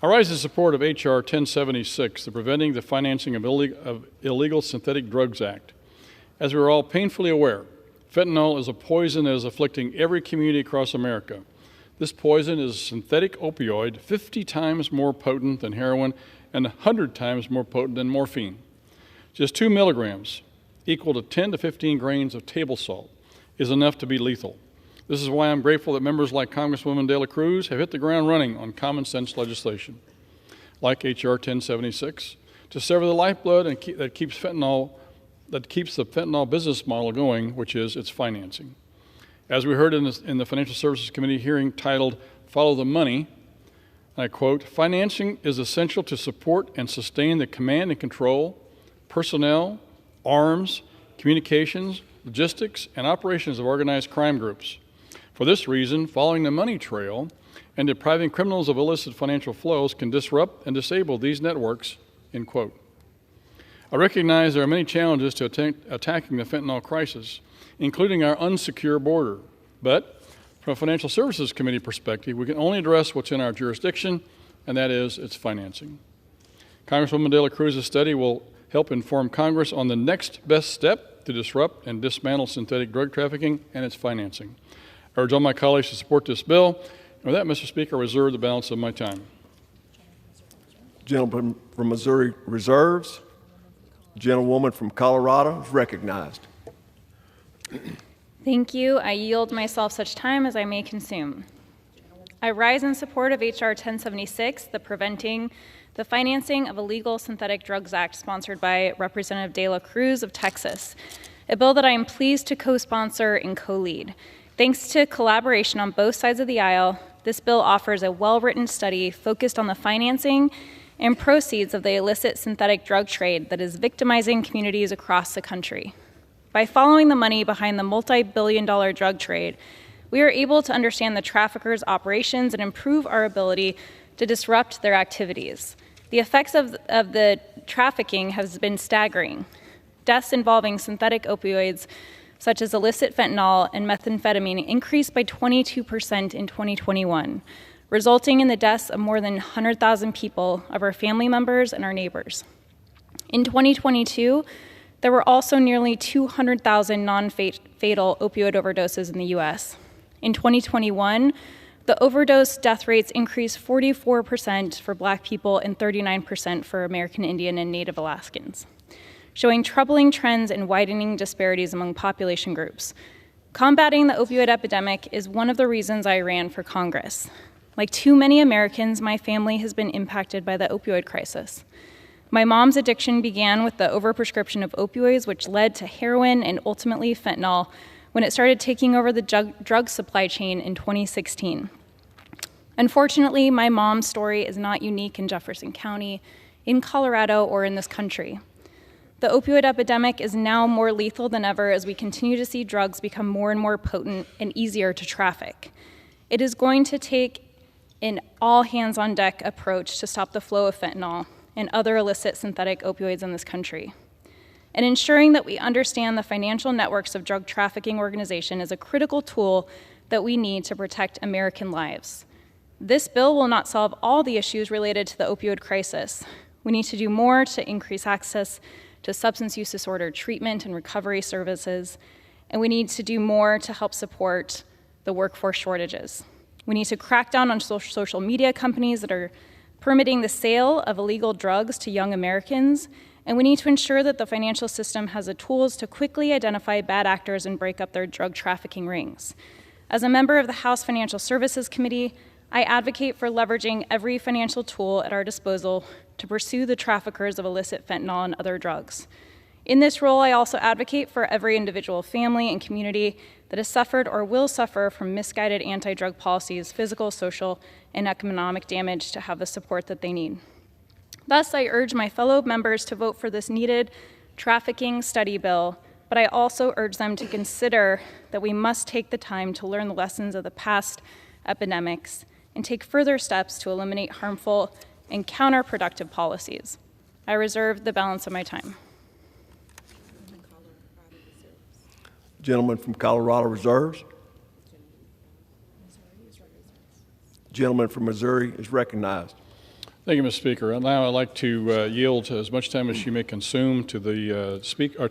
I rise in support of H.R. 1076, the Preventing the Financing of Illegal Synthetic Drugs Act. As we are all painfully aware, fentanyl is a poison that is afflicting every community across America. This poison is a synthetic opioid 50 times more potent than heroin and 100 times more potent than morphine. Just 2 milligrams, equal to 10 to 15 grains of table salt, is enough to be lethal. This is why I'm grateful that members like Congresswoman De La Cruz have hit the ground running on common sense legislation, like H.R. 1076, to sever the lifeblood that keeps the fentanyl business model going, which is its financing. As we heard in the Financial Services Committee hearing titled Follow the Money, and I quote, financing is essential to support and sustain the command and control, personnel, arms, communications, logistics, and operations of organized crime groups. For this reason, following the money trail and depriving criminals of illicit financial flows can disrupt and disable these networks, end quote. I recognize there are many challenges to attacking the fentanyl crisis, including our unsecure border. But from a Financial Services Committee perspective, we can only address what's in our jurisdiction, and that is its financing. Congresswoman De La Cruz's study will help inform Congress on the next best step to disrupt and dismantle synthetic drug trafficking and its financing. I urge all my colleagues to support this bill. And with that, Mr. Speaker, I reserve the balance of my time. Gentleman from Missouri reserves. Gentlewoman from Colorado is recognized. Thank you. I yield myself such time as I may consume. I rise in support of H.R. 1076, the Preventing the Financing of Illegal Synthetic Drugs Act, sponsored by Representative De La Cruz of Texas, a bill that I am pleased to co-sponsor and co-lead. Thanks to collaboration on both sides of the aisle, this bill offers a well-written study focused on the financing and proceeds of the illicit synthetic drug trade that is victimizing communities across the country. By following the money behind the multi-billion-dollar drug trade, we are able to understand the traffickers' operations and improve our ability to disrupt their activities. The effects of the trafficking has been staggering. Deaths involving synthetic opioids, such as illicit fentanyl and methamphetamine, increased by 22% in 2021, resulting in the deaths of more than 100,000 people, of our family members and our neighbors. In 2022, there were also nearly 200,000 non-fatal opioid overdoses in the U.S. In 2021, the overdose death rates increased 44% for Black people and 39% for American Indian and Native Alaskans, showing troubling trends and widening disparities among population groups. Combating the opioid epidemic is one of the reasons I ran for Congress. Like too many Americans, my family has been impacted by the opioid crisis. My mom's addiction began with the overprescription of opioids, which led to heroin and ultimately fentanyl when it started taking over the drug supply chain in 2016. Unfortunately, my mom's story is not unique in Jefferson County, in Colorado, or in this country. The opioid epidemic is now more lethal than ever as we continue to see drugs become more and more potent and easier to traffic. It is going to take an all-hands-on-deck approach to stop the flow of fentanyl and other illicit synthetic opioids in this country. And ensuring that we understand the financial networks of drug trafficking organization is a critical tool that we need to protect American lives. This bill will not solve all the issues related to the opioid crisis. We need to do more to increase access to substance use disorder treatment and recovery services, and we need to do more to help support the workforce shortages. We need to crack down on social media companies that are permitting the sale of illegal drugs to young Americans, and we need to ensure that the financial system has the tools to quickly identify bad actors and break up their drug trafficking rings. As a member of the House Financial Services Committee, I advocate for leveraging every financial tool at our disposal to pursue the traffickers of illicit fentanyl and other drugs. In this role, I also advocate for every individual family and community that has suffered or will suffer from misguided anti-drug policies, physical, social, and economic damage to have the support that they need. Thus, I urge my fellow members to vote for this needed trafficking study bill, but I also urge them to consider that we must take the time to learn the lessons of the past epidemics and take further steps to eliminate harmful and counterproductive policies. I reserve the balance of my time. Gentleman from Colorado reserves. Gentleman from Missouri is recognized. Thank you, Mr. Speaker. And now I'd like to yield as much time as she may consume to the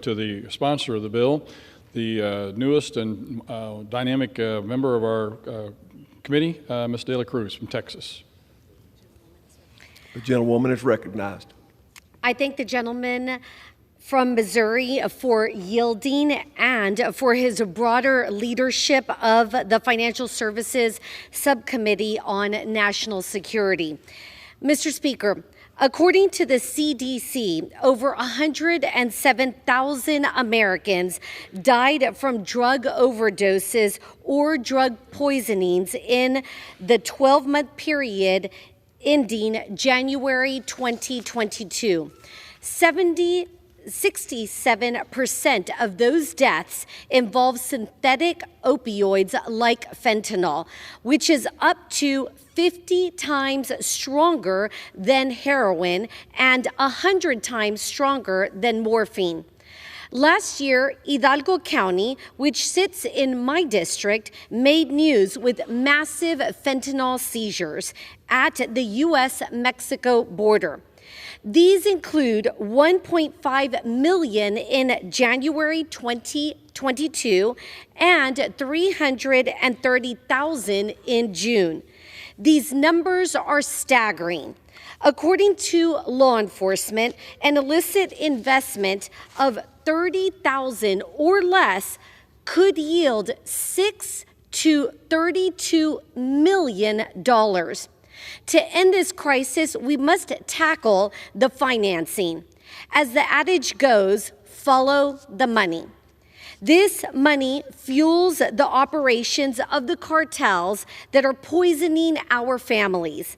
to the sponsor of the bill, the newest and dynamic member of our committee, Ms. De La Cruz from Texas. The gentlewoman is recognized. I thank the gentleman from Missouri for yielding and for his broader leadership of the Financial Services Subcommittee on National Security. Mr. Speaker, according to the CDC, over 107,000 Americans died from drug overdoses or drug poisonings in the 12-month period ending January 2022. 67% of those deaths involve synthetic opioids like fentanyl, which is up to 50 times stronger than heroin and 100 times stronger than morphine. Last year, Hidalgo County, which sits in my district, made news with massive fentanyl seizures at the U.S.-Mexico border. These include 1.5 million in January 2022 and 330,000 in June. These numbers are staggering. According to law enforcement, an illicit investment of $30,000 or less could yield $6 to $32 million. To end this crisis, we must tackle the financing. As the adage goes, follow the money. This money fuels the operations of the cartels that are poisoning our families.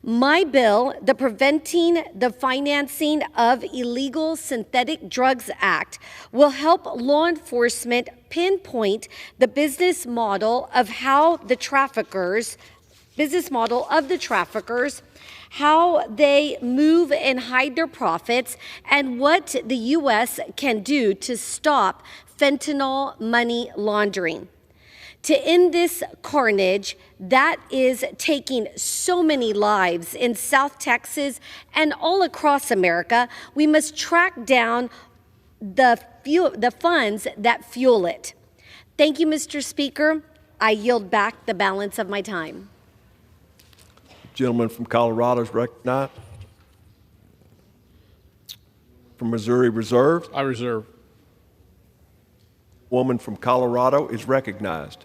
My bill, the Preventing the Financing of Illegal Synthetic Drugs Act, will help law enforcement pinpoint the business model of the traffickers, how they move and hide their profits, and what the U.S. can do to stop fentanyl money laundering. To end this carnage that is taking so many lives in South Texas and all across America, we must track down the funds that fuel it. Thank you, Mr. Speaker. I yield back the balance of my time. Gentleman from Colorado is recognized. From Missouri, reserved. I reserve. Woman from Colorado is recognized.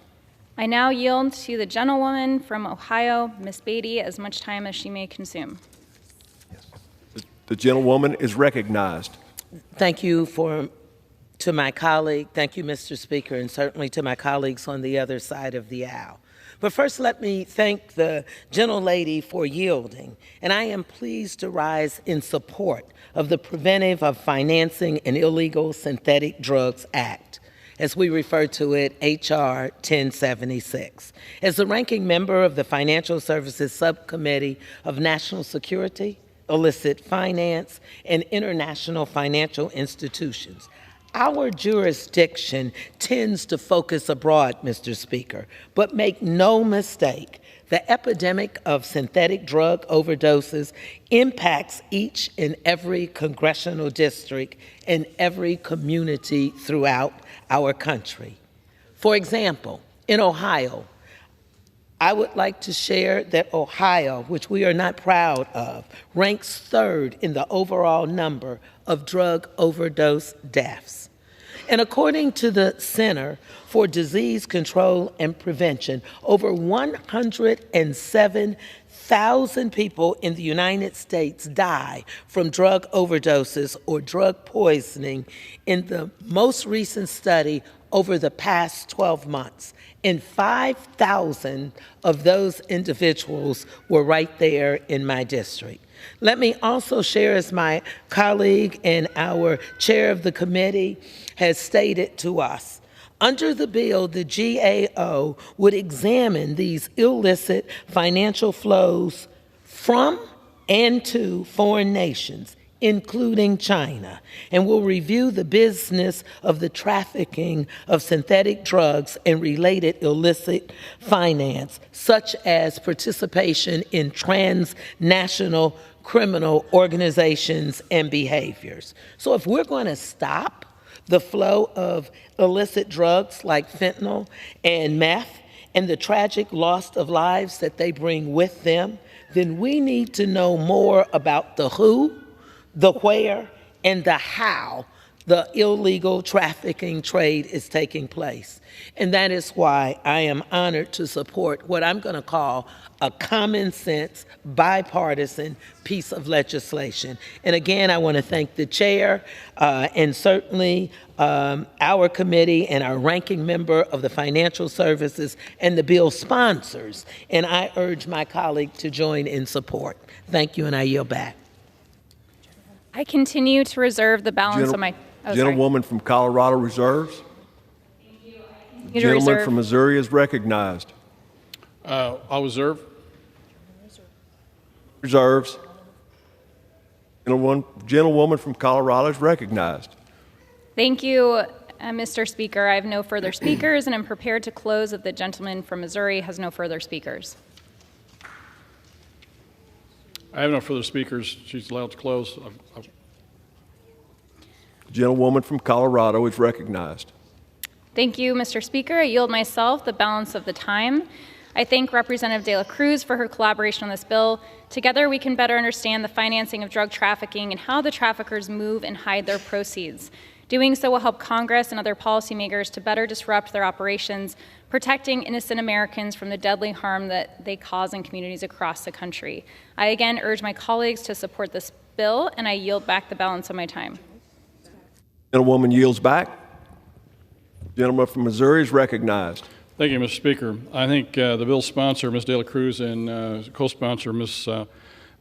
I now yield to the gentlewoman from Ohio, Ms. Beatty, as much time as she may consume. The gentlewoman is recognized. Thank you to my colleague. Thank you, Mr. Speaker, and certainly to my colleagues on the other side of the aisle. But first, let me thank the gentlelady for yielding, and I am pleased to rise in support of the Preventive of Financing and Illegal Synthetic Drugs Act, as we refer to it, H.R. 1076. As the ranking member of the Financial Services Subcommittee of National Security, Illicit Finance, and International Financial Institutions, our jurisdiction tends to focus abroad, Mr. Speaker, but make no mistake, the epidemic of synthetic drug overdoses impacts each and every congressional district and every community throughout our country. For example, in Ohio, I would like to share that Ohio, which we are not proud of, ranks third in the overall number of drug overdose deaths. And according to the Center for Disease Control and Prevention, over 107,000 people in the United States die from drug overdoses or drug poisoning in the most recent study over the past 12 months. And 5,000 of those individuals were right there in my district. Let me also share, as my colleague and our chair of the committee has stated to us, under the bill, the GAO would examine these illicit financial flows from and to foreign nations, including China, and will review the business of the trafficking of synthetic drugs and related illicit finance, such as participation in transnational criminal organizations and behaviors. So if we're going to stop the flow of illicit drugs like fentanyl and meth and the tragic loss of lives that they bring with them, then we need to know more about the who, the where, and the how the illegal trafficking trade is taking place. And that is why I am honored to support what I'm going to call a common sense, bipartisan piece of legislation. And again, I want to thank the chair and certainly our committee and our ranking member of the Financial Services and the bill sponsors. And I urge my colleague to join in support. Thank you, and I yield back. I continue to reserve the balance of my... Gentlewoman from Colorado reserves. The gentleman from Missouri is recognized. I'll reserve. Reserves. Gentlewoman from Colorado is recognized. Thank you, Mr. Speaker. I have no further speakers, and I'm prepared to close if the gentleman from Missouri has no further speakers. I have no further speakers. She's allowed to close. Gentlewoman from Colorado is recognized. Thank you, Mr. Speaker. I yield myself the balance of the time. I thank Representative De La Cruz for her collaboration on this bill. Together, we can better understand the financing of drug trafficking and how the traffickers move and hide their proceeds. Doing so will help Congress and other policymakers to better disrupt their operations, protecting innocent Americans from the deadly harm that they cause in communities across the country. I again urge my colleagues to support this bill, and I yield back the balance of my time. Gentlewoman yields back. Gentleman from Missouri is recognized. Thank you, Mr. Speaker. I think the bill's sponsor, Ms. De La Cruz, and co-sponsor, the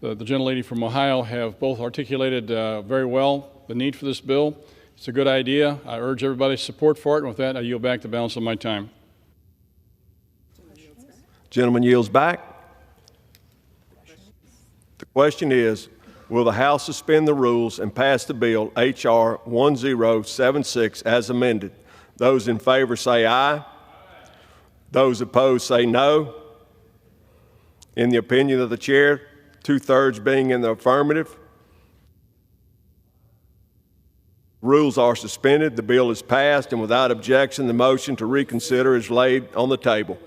gentlelady from Ohio, have both articulated very well the need for this bill. It's a good idea. I urge everybody's support for it. And with that, I yield back the balance of my time. Gentleman yields back. The question is, will the House suspend the rules and pass the bill H.R. 1076 as amended? Those in favor say aye. Those opposed say no. In the opinion of the chair, 2/3 being in the affirmative, rules are suspended, the bill is passed, and without objection, the motion to reconsider is laid on the table.